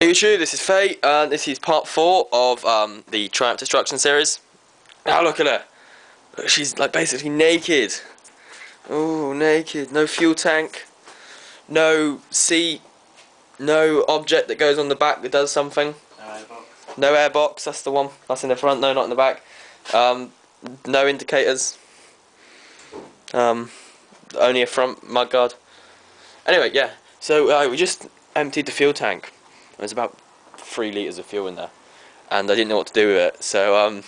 Hey YouTube, this is Fate, and this is part 4 of the Triumph Destruction series. Now look at her. Look, she's like basically naked. Oh, naked. No fuel tank. No seat. No object that goes on the back that does something. No airbox. No airbox, that's the one. That's in the front, no, not in the back. No indicators. Only a front mudguard. Anyway, yeah. So we just emptied the fuel tank. There's about 3 litres of fuel in there, and I didn't know what to do with it. So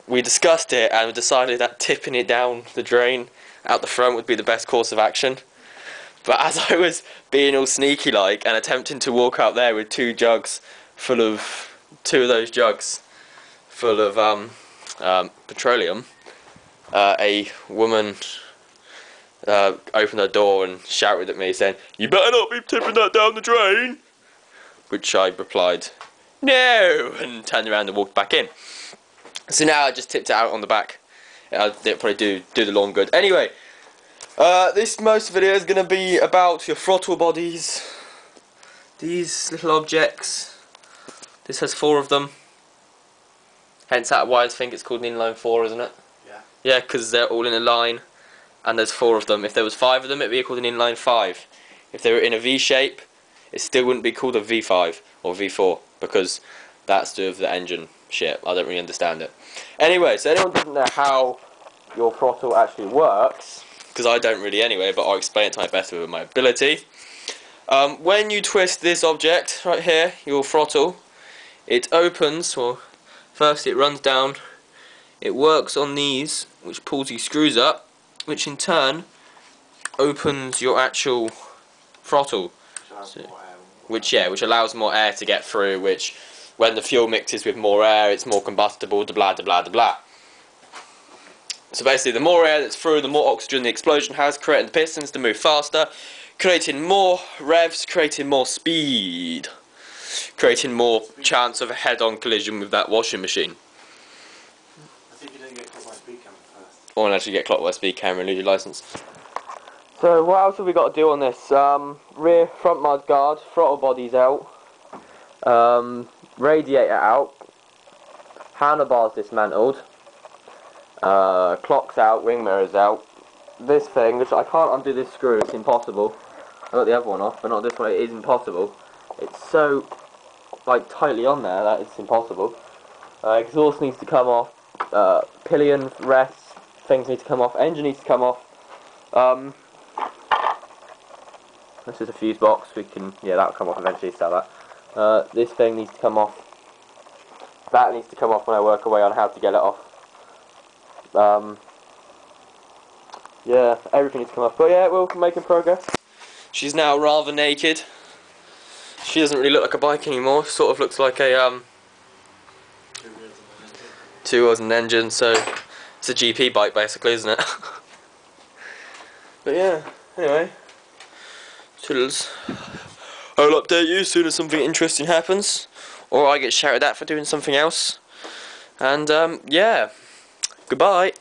we discussed it and we decided that tipping it down the drain out the front would be the best course of action. But as I was being all sneaky like and attempting to walk out there with 2 jugs full of, 2 of those jugs full of petroleum, a woman opened her door and shouted at me saying, "You better not be tipping that down the drain!" Which I replied, "No!" and turned around and walked back in. So now I just tipped it out on the back. It'll probably do the lawn good. Anyway, most video is going to be about your throttle bodies. These little objects. This has 4 of them. Hence that why I think it's called an inline 4, isn't it? Yeah. Yeah, because they're all in a line, and there's 4 of them. If there was 5 of them, it'd be called an inline 5. If they were in a V shape, it still wouldn't be called a V5 or V4, because that's the engine shit. I don't really understand it. Anyway, so anyone doesn't know how your throttle actually works, because I don't really anyway, but I'll explain it to my best with my ability. When you twist this object right here, your throttle, it opens, or first it runs down, it works on these, which pulls these screws up, which in turn opens your actual throttle. Which allows more air to get through, which when the fuel mixes with more air it's more combustible, blah blah blah blah. So basically the more air that's through, the more oxygen the explosion has, creating the pistons to move faster, creating more revs, creating more speed, creating more chance of a head-on collision with that washing machine. I think you didn't get caught by a speed camera first. Or unless you get clocked by a speed camera and lose your licence. So what else have we got to do on this? Rear front mud guard, throttle body's out, radiator out, handlebars dismantled, clock's out, wing mirror's out. This thing, which I can't undo this screw, it's impossible. I got the other one off, but not this one, it is impossible. It's so like tightly on there that it's impossible. Exhaust needs to come off, pillion, rests, things need to come off, engine needs to come off. This is a fuse box, that'll come off eventually, sell that. This thing needs to come off. That needs to come off when I work away on how to get it off. Yeah, everything needs to come off. But yeah, we're making progress. She's now rather naked. She doesn't really look like a bike anymore. Sort of looks like a 2 wheels and an engine, so it's a GP bike basically, isn't it? But yeah, anyway. Toodles. I'll update you as soon as something interesting happens, or I get shouted at for doing something else. And yeah, goodbye.